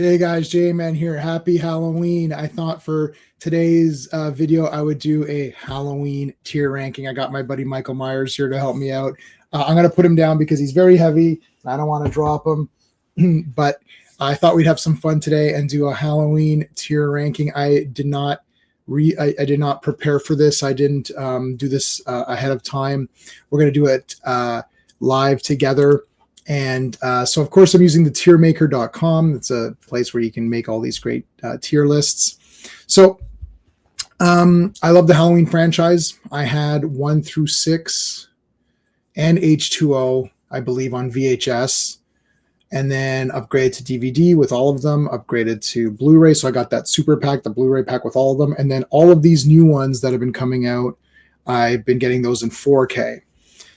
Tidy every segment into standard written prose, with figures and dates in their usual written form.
Hey guys, J-Man here. Happy Halloween. I thought for today's video, I would do a Halloween tier ranking. I got my buddy Michael Myers here to help me out. I'm going to put him down because he's very heavy. I don't want to drop him, but I thought we'd have some fun today and do a Halloween tier ranking. I did not prepare for this. I didn't do this ahead of time. We're going to do it live together. And so, of course, I'm using the tiermaker.com. It's a place where you can make all these great tier lists. So I love the Halloween franchise. I had 1 through 6 and H2O, I believe, on VHS, and then upgraded to DVD with all of them, upgraded to Blu-ray. So I got that super pack, the Blu-ray pack with all of them. And then all of these new ones that have been coming out, I've been getting those in 4K.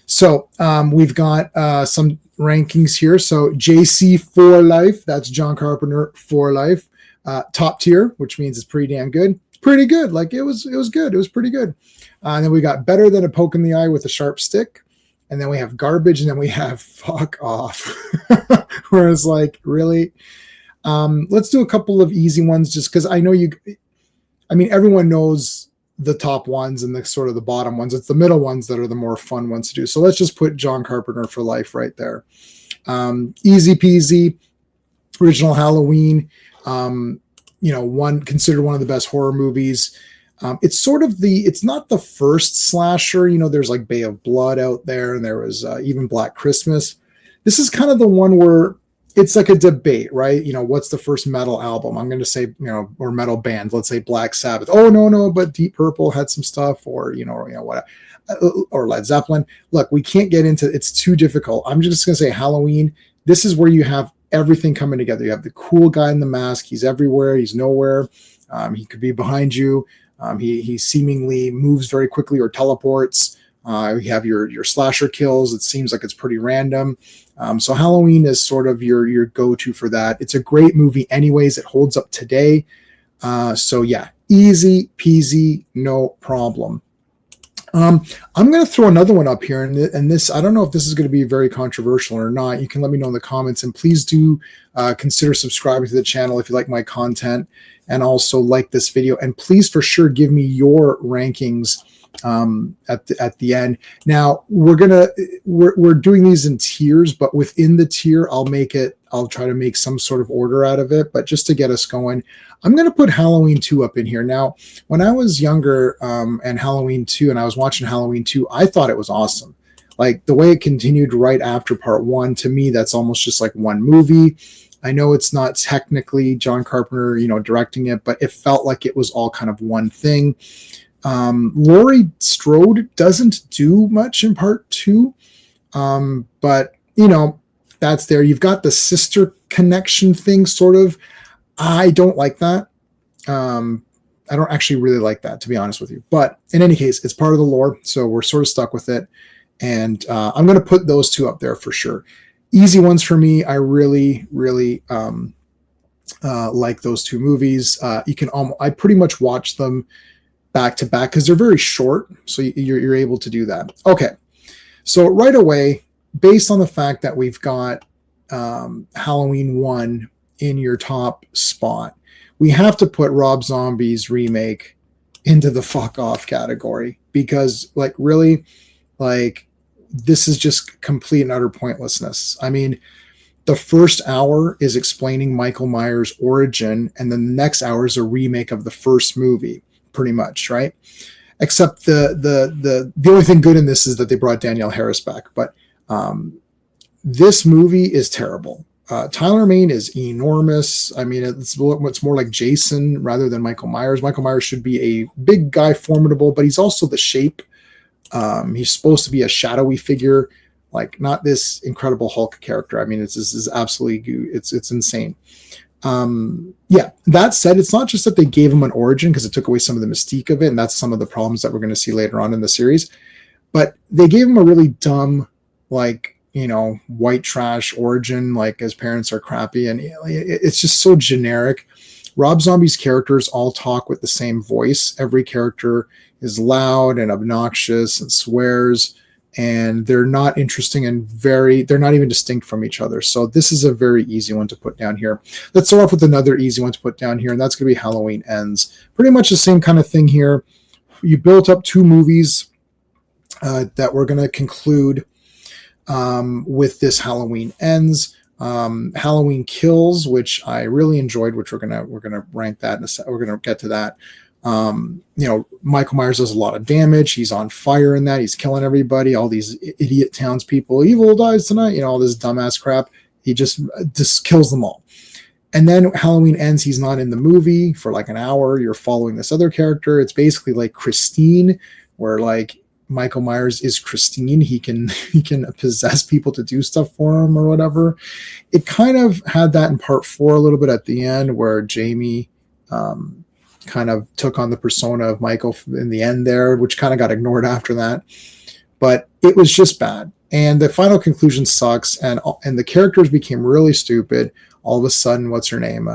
So we've got some rankings here. So JC for life, that's John Carpenter for life. Top tier, which means it's pretty damn good. Pretty good. Like it was good. It was pretty good. And then we got better than a poke in the eye with a sharp stick. And then we have garbage, and then we have fuck off. Whereas like, really? Let's do a couple of easy ones just because I know everyone knows the top ones and the sort of the bottom ones. It's the middle ones that are the more fun ones to do. So let's just put John Carpenter for life right there. Easy peasy, original Halloween, considered one of the best horror movies. It's sort of it's not the first slasher, there's like Bay of Blood out there, and there was even Black Christmas. This is kind of the one where it's like a debate, right? What's the first metal album? I'm going to say, or metal band. Let's say Black Sabbath. Oh, no, but Deep Purple had some stuff, or, what, or Led Zeppelin. Look, we can't get into it's too difficult. I'm just going to say Halloween. This is where you have everything coming together. You have the cool guy in the mask. He's everywhere. He's nowhere. He could be behind you. He seemingly moves very quickly or teleports. You have your slasher kills. It seems like it's pretty random. So Halloween is sort of your go-to for that. It's a great movie anyways. It holds up today. So yeah, easy peasy, no problem. I'm going to throw another one up here, and this, I don't know if this is going to be very controversial or not. You can let me know in the comments, and please do consider subscribing to the channel if you like my content, and also like this video, and please for sure give me your rankings at the end. Now we're doing these in tiers, but within the tier I'll try to make some sort of order out of it, but just to get us going, I'm going to put Halloween 2 up in here. Now, when I was younger and Halloween 2, and I was watching Halloween 2, I thought it was awesome. Like the way it continued right after part 1, to me, that's almost just like one movie. I know it's not technically John Carpenter, directing it, but it felt like it was all kind of one thing. Laurie Strode doesn't do much in part 2, but that's there. You've got the sister connection thing, sort of. I don't like that. I don't actually really like that, to be honest with you. But in any case, it's part of the lore, so we're sort of stuck with it. And I'm going to put those 2 up there for sure. Easy ones for me. I really, really like those 2 movies. I pretty much watch them back to back because they're very short, so you're able to do that. Okay, so right away, based on the fact that we've got Halloween 1 in your top spot, we have to put Rob Zombie's remake into the fuck off category, because like really, like this is just complete and utter pointlessness. I mean, the first hour is explaining Michael Myers' origin, and then the next hour is a remake of the first movie, pretty much, right? Except the only thing good in this is that they brought Danielle Harris back, but this movie is terrible. Tyler Mane is enormous. I mean, it's more like Jason rather than Michael Myers. Michael Myers should be a big guy, formidable, but he's also the shape. He's supposed to be a shadowy figure, like not this incredible Hulk character. I mean, this is absolutely, it's insane. Yeah, that said, it's not just that they gave him an origin because it took away some of the mystique of it, and that's some of the problems that we're going to see later on in the series, but they gave him a really dumb, like, white trash origin, like his parents are crappy, and it's just so generic. Rob Zombie's characters all talk with the same voice. Every character is loud and obnoxious and swears. and they're not interesting and they're not even distinct from each other. So this is a very easy one to put down here. Let's start off with another easy one to put down here, and that's going to be Halloween Ends. Pretty much the same kind of thing here. You built up two movies that we're going to conclude with this Halloween Ends. Halloween Kills, which I really enjoyed, which we're gonna rank that in a second. We're gonna get to that. Michael Myers does a lot of damage. He's on fire in that. He's killing everybody. All these idiot townspeople. Evil dies tonight. All this dumbass crap. He just kills them all. And then Halloween Ends. He's not in the movie for like an hour. You're following this other character. It's basically like Christine, where like Michael Myers is Christine. He can possess people to do stuff for him or whatever. It kind of had that in part 4 a little bit at the end, where Jamie kind of took on the persona of Michael in the end there, which kind of got ignored after that. But it was just bad. And the final conclusion sucks. And the characters became really stupid. All of a sudden, what's her name?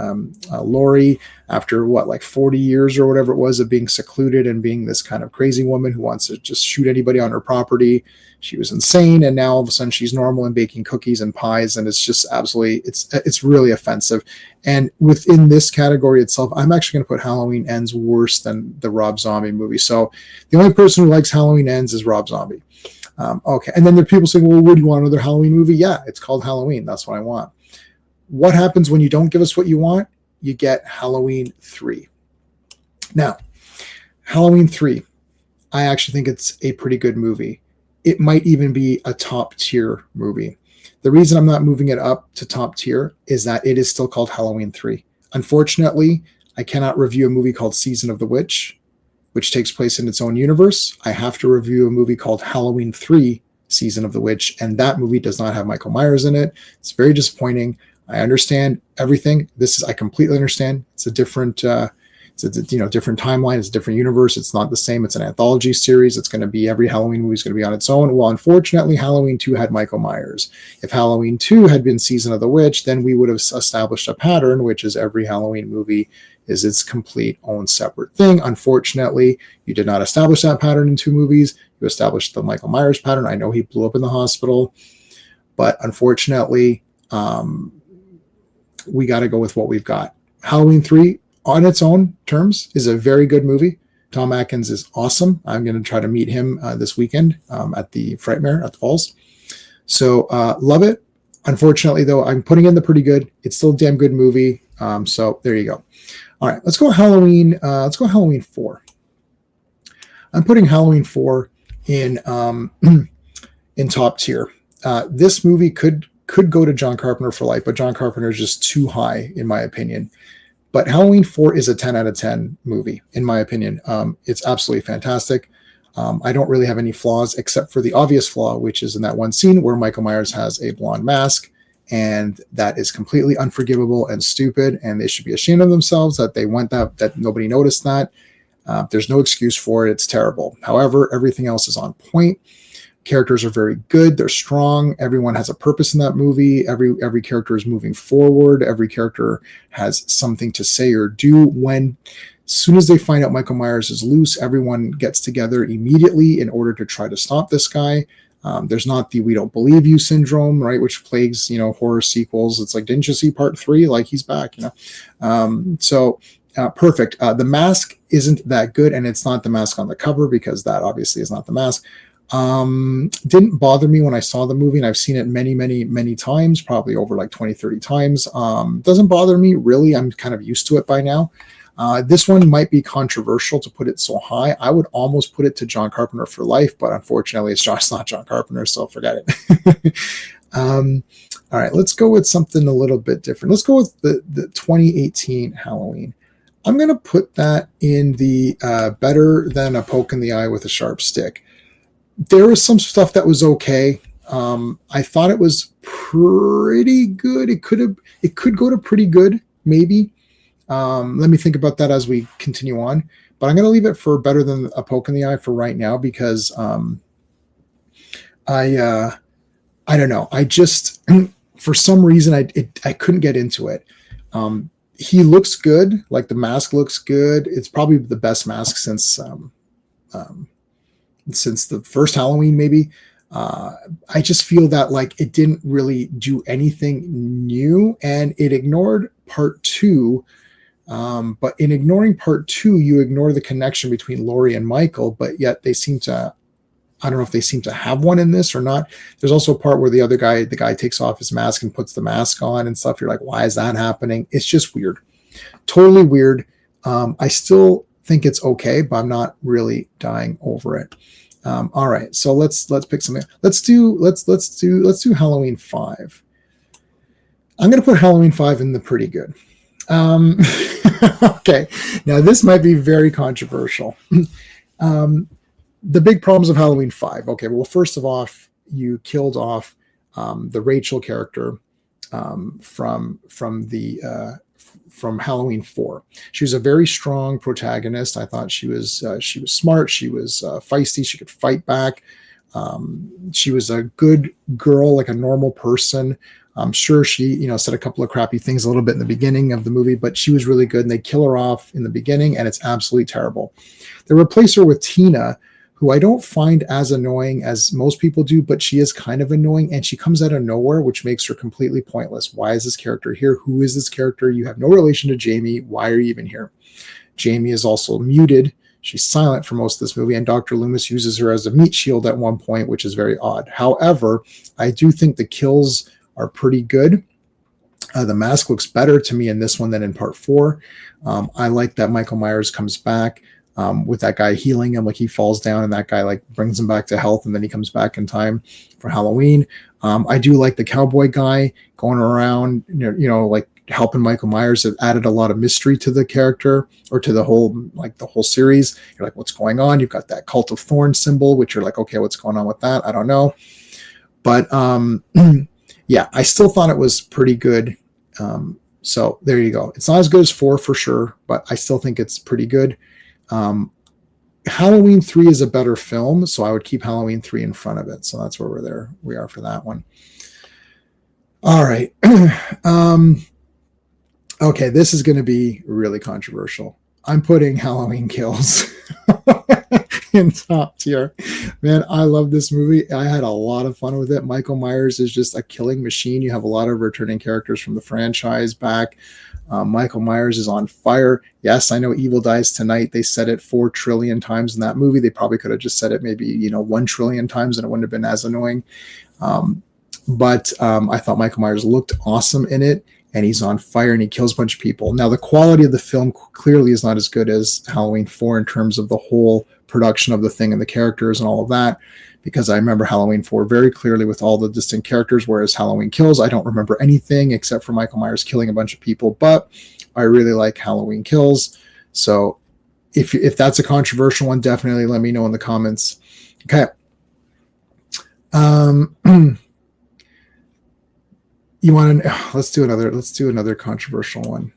Laurie, after like 40 years or whatever it was of being secluded and being this kind of crazy woman who wants to just shoot anybody on her property. She was insane. And now all of a sudden she's normal and baking cookies and pies. And it's just absolutely, it's really offensive. And within this category itself, I'm actually going to put Halloween Ends worse than the Rob Zombie movie. So the only person who likes Halloween Ends is Rob Zombie. Okay. And then there are people saying, well, what do you want, another Halloween movie? Yeah, it's called Halloween. That's what I want. What happens when you don't give us what you want? You get Halloween 3. Now, Halloween 3, I actually think it's a pretty good movie. It might even be a top tier movie. The reason I'm not moving it up to top tier is that it is still called Halloween 3. Unfortunately, I cannot review a movie called Season of the Witch, which takes place in its own universe. I have to review a movie called Halloween 3, Season of the Witch, and that movie does not have Michael Myers in it. It's very disappointing. I understand everything. I completely understand. It's a different, different timeline. It's a different universe. It's not the same. It's an anthology series. It's going to be, every Halloween movie is going to be on its own. Well, unfortunately, Halloween 2 had Michael Myers. If Halloween 2 had been Season of the Witch, then we would have established a pattern, which is every Halloween movie is its complete own separate thing. Unfortunately, you did not establish that pattern in 2 movies. You established the Michael Myers pattern. I know he blew up in the hospital, but unfortunately, we got to go with what we've got. Halloween 3, on its own terms, is a very good movie. Tom Atkins is awesome. I'm going to try to meet him this weekend at the Frightmare at the Falls. So love it. Unfortunately, though, I'm putting in the pretty good. It's still a damn good movie. So there you go. All right, let's go Halloween. Let's go Halloween 4. I'm putting Halloween 4 in in top tier. This movie could go to John Carpenter for life, but John Carpenter is just too high, in my opinion. But Halloween 4 is a 10 out of 10 movie, in my opinion. It's absolutely fantastic. I don't really have any flaws except for the obvious flaw, which is in that one scene where Michael Myers has a blonde mask, and that is completely unforgivable and stupid, and they should be ashamed of themselves that they went that nobody noticed that. There's no excuse for it. It's terrible. However, everything else is on point. Characters are very good. They're strong. Everyone has a purpose in that movie. Every character is moving forward. Every character has something to say or do. As soon as they find out Michael Myers is loose, everyone gets together immediately in order to try to stop this guy. There's not the "we don't believe you" syndrome, right, which plagues horror sequels. It's like, didn't you see part 3? Like, he's back, perfect. The mask isn't that good, and it's not the mask on the cover, because that obviously is not the mask. Didn't bother me when I saw the movie, and I've seen it many, many, many times, probably over like 20, 30 times. Doesn't bother me, really. I'm kind of used to it by now. This one might be controversial to put it so high. I would almost put it to John Carpenter for life, but unfortunately it's not John Carpenter, so forget it. All right, let's go with something a little bit different. Let's go with the 2018 Halloween. I'm going to put that in the better than a poke in the eye with a sharp stick. There was some stuff that was okay. I thought it was pretty good. It could go to pretty good, maybe. Let me think about that as we continue on. But I'm going to leave it for better than a poke in the eye for right now, because I don't know. I just, for some reason, I couldn't get into it. He looks good. Like, the mask looks good. It's probably the best mask since the first Halloween, maybe. I just feel that like it didn't really do anything new, and it ignored part two. But in ignoring part two, you ignore the connection between Laurie and Michael, but yet they seem to, I don't know if they seem to have one in this or not. There's also a part where the guy takes off his mask and puts the mask on and stuff. You're like, why is that happening? It's just weird. Totally weird. I still think it's okay, but I'm not really dying over it. All right, so let's pick something. Let's do Halloween 5. I'm gonna put Halloween 5 in the pretty good. Okay, now this might be very controversial. The big problems of Halloween 5. Okay, well, first of all, you killed off the Rachel character from Halloween 4. She was a very strong protagonist. I thought she was smart. She was feisty. She could fight back. She was a good girl, like a normal person. I'm sure she, said a couple of crappy things a little bit in the beginning of the movie, but she was really good. And they kill her off in the beginning, and it's absolutely terrible. They replace her with Tina, who I don't find as annoying as most people do, but she is kind of annoying, and she comes out of nowhere, which makes her completely pointless. Why is this character here? Who is this character? You have no relation to Jamie. Why are you even here? Jamie is also muted. She's silent for most of this movie, and Dr. Loomis uses her as a meat shield at one point, which is very odd. However, I do think the kills are pretty good. The mask looks better to me in this one than in part 4. I like that Michael Myers comes back. With that guy healing him, like he falls down and that guy like brings him back to health, and then he comes back in time for Halloween. I do like the cowboy guy going around, like helping Michael Myers. It added a lot of mystery to the character, or to the whole series. You're like, what's going on? You've got that Cult of Thorns symbol, which you're like, okay, what's going on with that? I don't know. But yeah, I still thought it was pretty good. So there you go. It's not as good as 4 for sure, but I still think it's pretty good. Halloween 3 is a better film, so I would keep Halloween 3 in front of it. So that's where we are for that one. All right. Okay, this is going to be really controversial. I'm putting Halloween Kills in top tier. Man, I love this movie. I had a lot of fun with it. Michael Myers is just a killing machine. You have a lot of returning characters from the franchise back. Michael Myers is on fire. Yes, I know Evil Dies Tonight. They said it 4 trillion times in that movie. They probably could have just said it maybe 1 trillion times, and it wouldn't have been as annoying. But I thought Michael Myers looked awesome in it, and he's on fire, and he kills a bunch of people. Now, the quality of the film clearly is not as good as Halloween 4 in terms of the whole production of the thing and the characters and all of that, because I remember Halloween 4 very clearly with all the distinct characters, whereas Halloween Kills, I don't remember anything except for Michael Myers killing a bunch of people, but I really like Halloween Kills. So if that's a controversial one, definitely let me know in the comments. Okay. You want to, let's do another controversial one.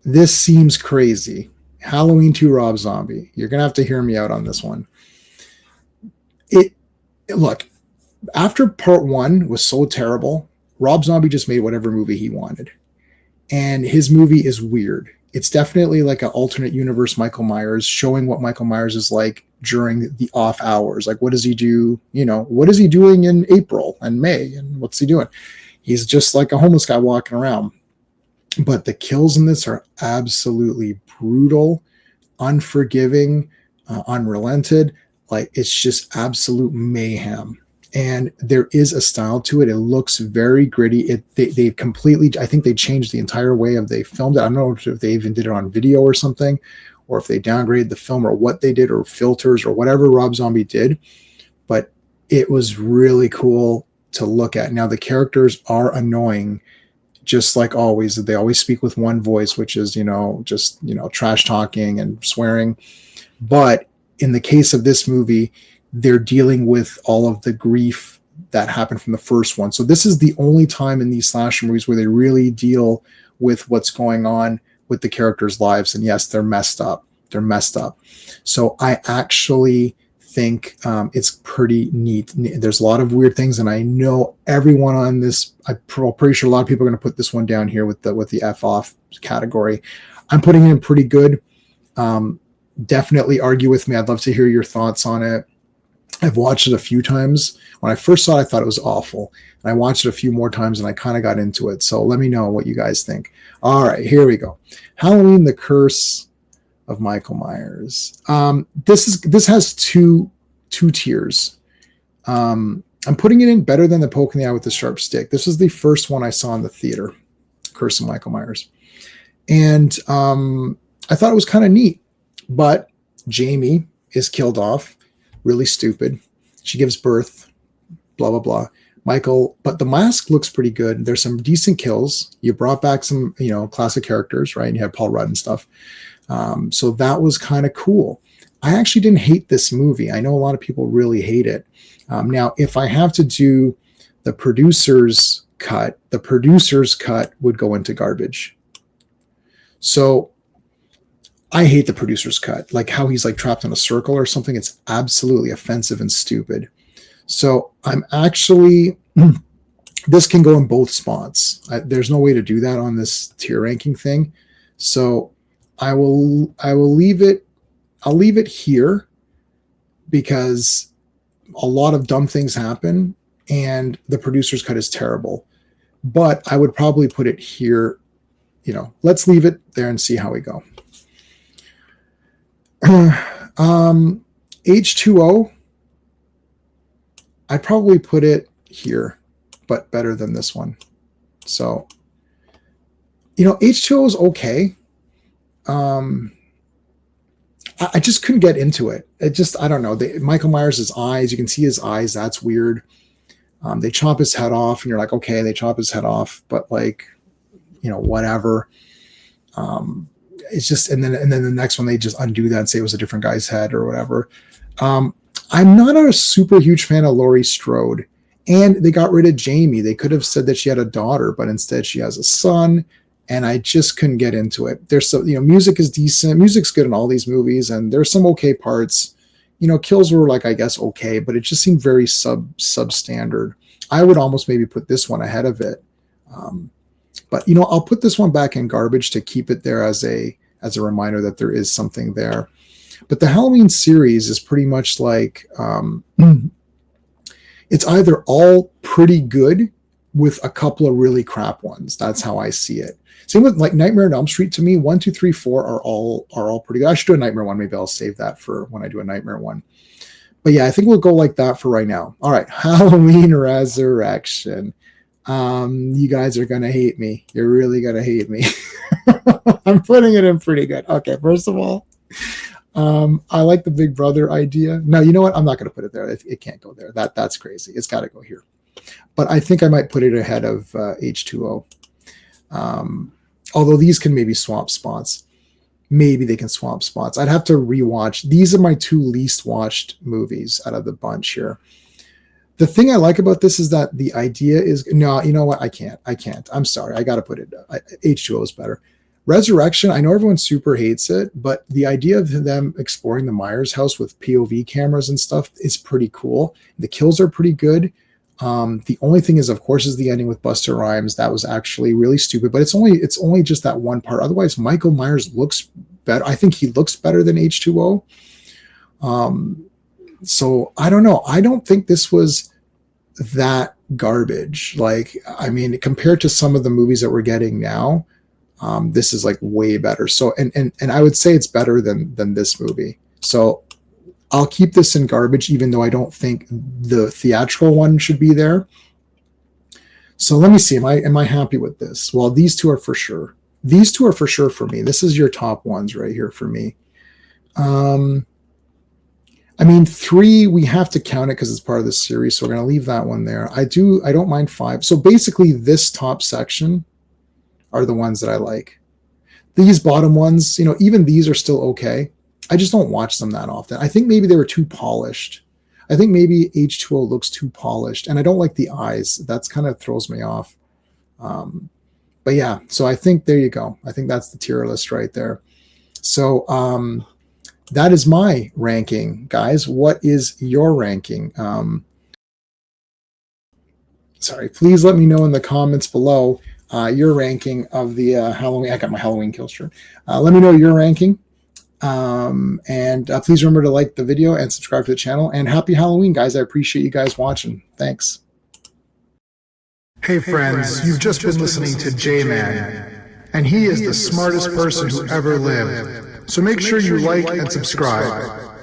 This seems crazy. Halloween 2 Rob Zombie. You're going to have to hear me out on this one. Look, after part 1 was so terrible, Rob Zombie just made whatever movie he wanted. And his movie is weird. It's definitely like an alternate universe Michael Myers, showing what Michael Myers is like during the off hours. Like, what does he do? What is he doing in April and May? And what's he doing? He's just like a homeless guy walking around. But the kills in this are absolutely brutal, unforgiving, unrelented. Like, it's just absolute mayhem. And there is a style to it. It looks very gritty. They completely, I think they changed the entire way of they filmed it. I don't know if they even did it on video or something, or if they downgraded the film, or what they did, or filters, or whatever Rob Zombie did. But it was really cool to look at. Now, the characters are annoying, just like always. They always speak with one voice, which is, just, trash talking and swearing. But in the case of this movie, they're dealing with all of the grief that happened from the first one. So this is the only time in these slasher movies where they really deal with what's going on with the characters' lives. And yes, they're messed up. So I actually think it's pretty neat. There's a lot of weird things, and I know everyone on this, I'm pretty sure a lot of people are going to put this one down here with the F off category. I'm putting it in pretty good. Definitely argue with me. I'd love to hear your thoughts on it. I've watched it a few times. When I first saw it, I thought it was awful. And I watched it a few more times and I kind of got into it. So let me know what you guys think. All right, here we go. Halloween, The Curse of Michael Myers. This has two tiers. I'm putting it in better than The Poke in the Eye with the Sharp Stick. This was the first one I saw in the theater, Curse of Michael Myers. And I thought it was kind of neat. But Jamie is killed off. Really stupid. She gives birth, blah, blah, blah. Michael, but the mask looks pretty good. There's some decent kills. You brought back some, classic characters, right? And you had Paul Rudd and stuff. So that was kind of cool. I actually didn't hate this movie. I know a lot of people really hate it. Now, if I have to do the producer's cut would go into garbage. So I hate the producer's cut, like how he's like trapped in a circle or something. It's absolutely offensive and stupid. So I'm actually, this can go in both spots. There's no way to do that on this tier ranking thing. So I will leave it. I'll leave it here because a lot of dumb things happen and the producer's cut is terrible. But I would probably put it here. Let's leave it there and see how we go. H2O, I'd probably put it here, but better than this one. So, H2O is okay. I just couldn't get into it. I don't know. Michael Myers' eyes, you can see his eyes. That's weird. They chop his head off and you're like, okay, they chop his head off, but whatever. It's just, and then the next one, they just undo that and say it was a different guy's head or whatever. I'm not a super huge fan of Laurie Strode, and they got rid of Jamie. They could have said that she had a daughter, but instead she has a son, and I just couldn't get into it. There's music is decent. Music's good in all these movies, and there's some okay parts. Kills were I guess okay, but it just seemed very substandard. I would almost maybe put this one ahead of it. But I'll put this one back in garbage to keep it there as a reminder that there is something there. But the Halloween series is pretty much like it's either all pretty good with a couple of really crap ones. That's how I see it. Same with Nightmare on Elm Street. To me, 1, 2, 3, 4 are all pretty good. I should do a Nightmare one. Maybe I'll save that for when I do a Nightmare one. But yeah, I think we'll go like that for right now. All right, Halloween Resurrection. You guys are gonna hate me. You're really gonna hate me. I'm putting it in pretty good. Okay, first of all, I like the Big Brother idea. No, you know what? I'm not gonna put it there. It can't go there. That's crazy. It's got to go here. But I think I might put it ahead of H2O. Although these can maybe swap spots. Maybe they can swap spots. I'd have to rewatch. These are my two least watched movies out of the bunch here. The thing I like about this is that the idea is, no, you know what? I can't. I'm sorry. I got to put it. H2O is better. Resurrection, I know everyone super hates it, but the idea of them exploring the Myers house with POV cameras and stuff is pretty cool. The kills are pretty good. The only thing is, of course, is the ending with Busta Rhymes. That was actually really stupid, but it's only just that one part. Otherwise, Michael Myers looks better. I think he looks better than H2O. So I don't know. I don't think this was that garbage. Compared to some of the movies that we're getting now, this is way better. So, and I would say it's better than this movie. So I'll keep this in garbage, even though I don't think the theatrical one should be there. So let me see. Am I happy with this? Well, these two are for sure. These two are for sure for me. This is your top ones right here for me. 3, we have to count it because it's part of the series. So we're going to leave that one there. I don't mind 5. So basically this top section are the ones that I like. These bottom ones, even these are still okay. I just don't watch them that often. I think maybe they were too polished. I think maybe H2O looks too polished, and I don't like the eyes. That's kind of throws me off. But yeah, so I think there you go. I think that's the tier list right there. So that is my ranking, guys. What is your ranking? Please let me know in the comments below your ranking of the Halloween. I got my Halloween kill shirt. Let me know your ranking. And please remember to like the video and subscribe to the channel. And happy Halloween, guys. I appreciate you guys watching. Thanks. Hey friends, you've just been listening to J-Man, and he is the smartest person who ever lived. So make sure you like and subscribe.